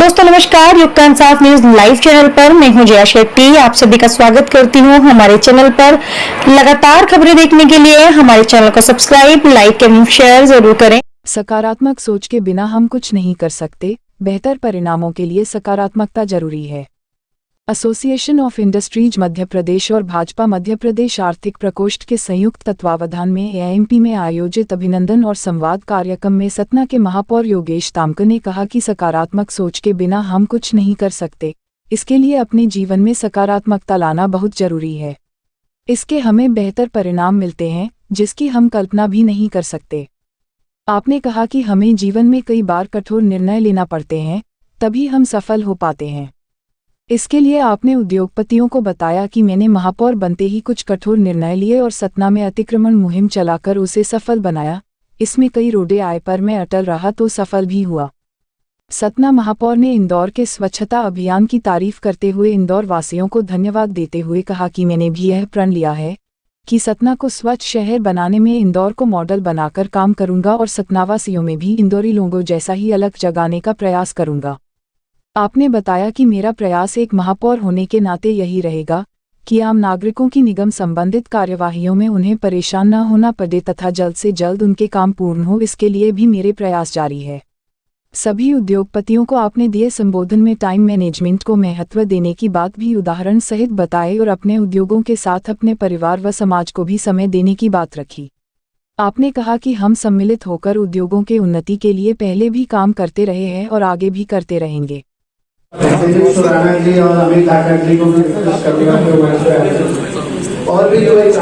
दोस्तों नमस्कार, युग का इंसाफ न्यूज लाइव चैनल पर मैं हूं जया शेट्टी। आप सभी का स्वागत करती हूं हमारे चैनल पर। लगातार खबरें देखने के लिए हमारे चैनल को सब्सक्राइब, लाइक एवं शेयर जरूर करें। सकारात्मक सोच के बिना हम कुछ नहीं कर सकते। बेहतर परिणामों के लिए सकारात्मकता जरूरी है। Association of industries Madhya Pradesh और भाजपा मध्य प्रदेश आर्थिक प्रकोष्ठ के संयुक्त तत्वावधान में एआईएमपी में आयोजित अभिनंदन और संवाद कार्यक्रम में सतना के महापौर योगेश तामकर ने कहा कि सकारात्मक सोच के बिना हम कुछ नहीं कर सकते। इसके लिए अपने जीवन में सकारात्मकता लाना बहुत जरूरी है। इसके हमें बेहतर परिणाम मिलते हैं जिसकी हम कल्पना भी नहीं कर सकते। आपने कहा कि हमें जीवन में कई बार कठोर निर्णय लेना पड़ते हैं, तभी हम सफल हो पाते हैं। इसके लिए आपने उद्योगपतियों को बताया कि मैंने महापौर बनते ही कुछ कठोर निर्णय लिए और सतना में अतिक्रमण मुहिम चलाकर उसे सफल बनाया। इसमें कई रोड़े आए पर मैं अटल रहा तो सफल भी हुआ। सतना महापौर ने इंदौर के स्वच्छता अभियान की तारीफ करते हुए इंदौर वासियों को धन्यवाद देते हुए कहा कि मैंने भी यह प्रण लिया है कि सतना को स्वच्छ शहर बनाने में इंदौर को मॉडल बनाकर काम करूंगा और सतनावासियों में भी इंदौरी लोगों जैसा ही अलग जगाने का प्रयास करूंगा। आपने बताया कि मेरा प्रयास एक महापौर होने के नाते यही रहेगा कि आम नागरिकों की निगम संबंधित कार्यवाहियों में उन्हें परेशान न होना पड़े तथा जल्द से जल्द उनके काम पूर्ण हो, इसके लिए भी मेरे प्रयास जारी है। सभी उद्योगपतियों को आपने दिए संबोधन में टाइम मैनेजमेंट को महत्व देने की बात भी उदाहरण सहित बताई और अपने उद्योगों के साथ अपने परिवार व समाज को भी समय देने की बात रखी। आपने कहा कि हम सम्मिलित होकर उद्योगों के उन्नति के लिए पहले भी काम करते रहे हैं और आगे भी करते रहेंगे। सुराना जी और अमित धाकड़ जी को भी और भी जो एक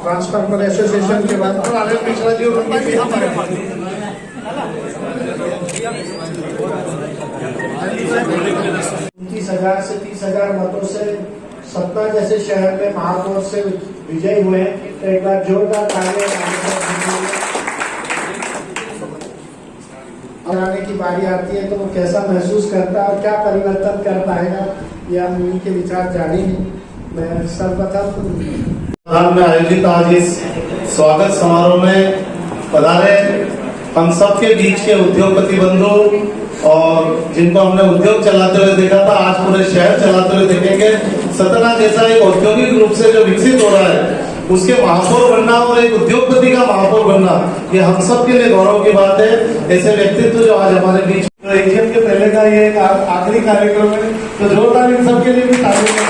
ट्रांसफर पर एसोसिएशन के बाद पिछला जी 29,000 से 30,000 मतों से सतना जैसे शहर में महापौर से विजयी हुए हैं, तो एक बार जोरदार तालियां आने की बारी आती है तो वो कैसा महसूस करता है और क्या परिवर्तन कर पाएगा, या उन्हीं के विचार जारी हैं। मैं सर्वप्रथम में आयोजित आज इस स्वागत समारोह में पधारे हम सबके बीच के उद्योगपति बंधु और जिनको हमने उद्योग चलाते हुए देखा था, आज पूरे शहर चलाते हुए देखेंगे। सतना जैसा एक औद्योगिक रूप से जो विकसित हो रहा है, उसके महापौर बनना और एक उद्योगपति का महापौर बनना, ये हम सब के लिए गौरव की बात है। ऐसे व्यक्तित्व जो आज हमारे बीच एजीएम के पहले का ये आखिरी कार्यक्रम है, तो जोरदार इन सबके लिए भी तालियां।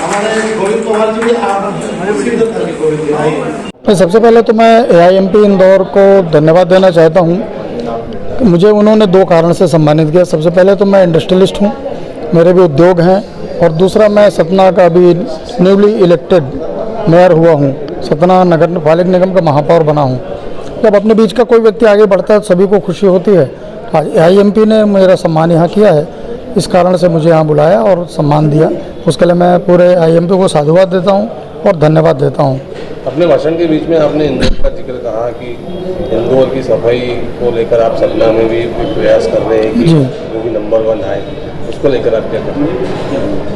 हमारे गोविंद कुमार जी भी तो सबसे पहले तो मैं एआईएमपी इंदौर को धन्यवाद देना चाहता हूं। मुझे उन्होंने दो कारण से सम्मानित किया। सबसे पहले तो मैं इंडस्ट्रियलिस्ट हूं, मेरे भी उद्योग हैं, और दूसरा मैं सतना का भी न्यूली इलेक्टेड मेयर हुआ हूं, सतना नगर पालिक निगम का महापौर बना हूं। जब अपने बीच का कोई व्यक्ति आगे बढ़ता है तो सभी को खुशी होती है। आज एआईएमपी ने मेरा सम्मान यहाँ किया है, इस कारण से मुझे यहाँ बुलाया और सम्मान दिया। उसके लिए मैं पूरे एआईएमपी को साधुवाद देता हूँ और धन्यवाद देता हूँ। अपने भाषण के बीच में आपने इंदौर का जिक्र कहा कि इंदौर की सफाई को लेकर आप सतना में भी प्रयास कर रहे हैं कि जो भी नंबर 1 आए, उसको लेकर आप क्या कर रहे हैं?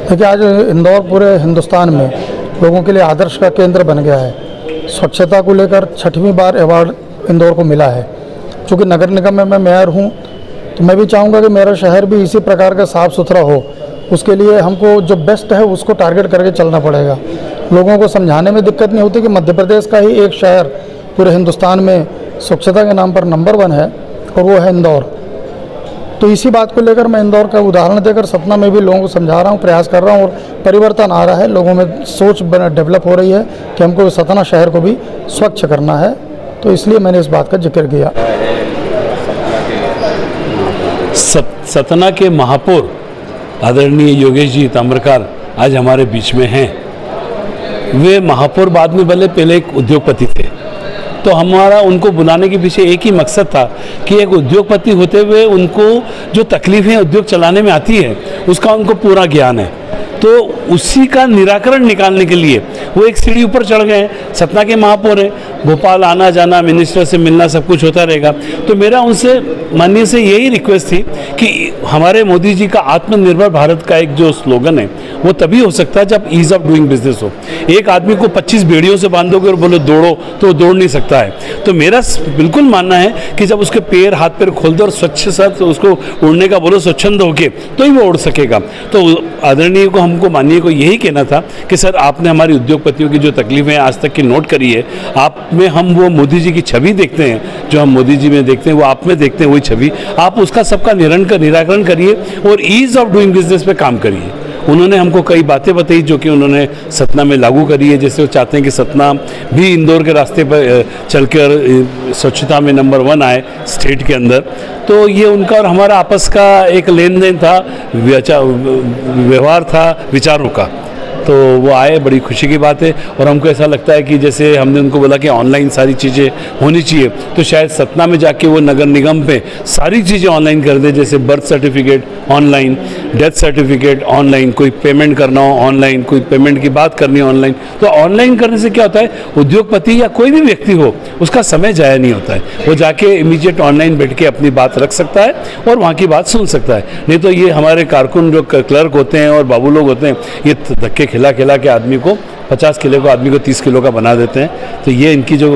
देखिए, आज इंदौर पूरे हिंदुस्तान में लोगों के लिए आदर्श का केंद्र बन गया है। स्वच्छता को लेकर 6वीं बार अवार्ड इंदौर को मिला है। चूँकि नगर निगम में मैं मेयर हूँ, तो मैं भी चाहूँगा कि मेरा शहर भी इसी प्रकार का साफ़ सुथरा हो। उसके लिए हमको जो बेस्ट है उसको टारगेट करके चलना पड़ेगा। लोगों को समझाने में दिक्कत नहीं होती कि मध्य प्रदेश का ही एक शहर पूरे हिंदुस्तान में स्वच्छता के नाम पर नंबर 1 है, और वो है इंदौर। तो इसी बात को लेकर मैं इंदौर का उदाहरण देकर सतना में भी लोगों को समझा रहा हूँ, प्रयास कर रहा हूँ, और परिवर्तन आ रहा है। लोगों में सोच डेवलप हो रही है कि हमको सतना शहर को भी स्वच्छ करना है, तो इसलिए मैंने इस बात का जिक्र किया। सतना के महापौर आदरणीय योगेश जी ताम्रकार आज हमारे बीच में हैं। वे महापौर बाद में भले पहले एक उद्योगपति थे, तो हमारा उनको बुलाने के पीछे एक ही मकसद था कि एक उद्योगपति होते हुए उनको जो तकलीफें उद्योग चलाने में आती है उसका उनको पूरा ज्ञान है, तो उसी का निराकरण निकालने के लिए वो एक सीढ़ी ऊपर चढ़ गए हैं। सतना के महापौर हैं, भोपाल आना जाना, मिनिस्टर से मिलना, सब कुछ होता रहेगा। तो मेरा उनसे माननीय से यही रिक्वेस्ट थी कि हमारे मोदी जी का आत्मनिर्भर भारत का एक जो स्लोगन है वो तभी हो सकता है जब ईज ऑफ डूइंग बिजनेस हो। एक आदमी को 25 बेड़ियों से बांधोगे और बोलो दौड़ो तो वो दौड़ नहीं सकता है। तो मेरा बिल्कुल मानना है कि जब उसके पैर हाथ पैर खोल दो और स्वच्छ सा तो उसको उड़ने का बोलो स्वच्छंद होके, तो ही वो उड़ सकेगा। तो आदरणीय को, हमको माननीय को यही कहना था कि सर आपने हमारी उद्योगपतियों की जो तकलीफें आज तक की नोट करी है, आप में हम वो मोदी जी की छवि देखते हैं, जो हम मोदी जी में देखते हैं वो आप में देखते हैं वही छवि, आप उसका सबका निराकरण करिए और ईज ऑफ डूइंग बिजनेस पे काम करिए। उन्होंने हमको कई बातें बताई जो कि उन्होंने सतना में लागू करी है। जैसे वो चाहते हैं कि सतना भी इंदौर के रास्ते पर चलकर स्वच्छता में नंबर 1 आए स्टेट के अंदर। तो ये उनका और हमारा आपस का एक लेन देन था, व्यवहार था विचारों का। तो वो आए, बड़ी खुशी की बात है। और हमको ऐसा लगता है कि जैसे हमने उनको बोला कि ऑनलाइन सारी चीज़ें होनी चाहिए, तो शायद सतना में जाके वो नगर निगम पे सारी चीज़ें ऑनलाइन कर दे। जैसे birth certificate online, death certificate online, कोई पेमेंट करना हो ऑनलाइन, कोई पेमेंट की बात करनी हो ऑनलाइन। तो ऑनलाइन करने से क्या होता है, उद्योगपति या कोई भी व्यक्ति हो उसका समय जाया नहीं होता है। वो जाके इमीडिएट ऑनलाइन बैठ के अपनी बात रख सकता है और वहाँ की बात सुन सकता है। नहीं तो ये हमारे कारकुन जो क्लर्क होते हैं और बाबू लोग होते हैं, ये धक्के खिला के आदमी को 50 किलो को आदमी को 30 किलो का बना देते हैं। तो ये इनकी जो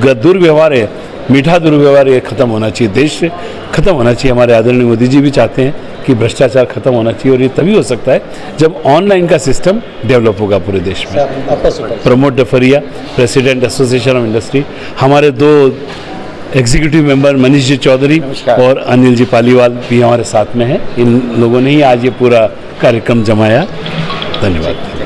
दुर्व्यवहार है, मीठा दुर्व्यवहार, ये खत्म होना चाहिए, देश से खत्म होना चाहिए। हमारे आदरणीय मोदी जी भी चाहते हैं कि भ्रष्टाचार खत्म होना चाहिए और ये तभी हो सकता है जब ऑनलाइन का सिस्टम डेवलप होगा पूरे देश में। Pramod Dafaria, president association of industry, हमारे 2 एग्जीक्यूटिव मेंबर मनीष जी चौधरी और अनिल जी पालीवाल भी हमारे साथ में हैं। इन लोगों ने ही आज ये पूरा कार्यक्रम जमाया। धन्यवाद।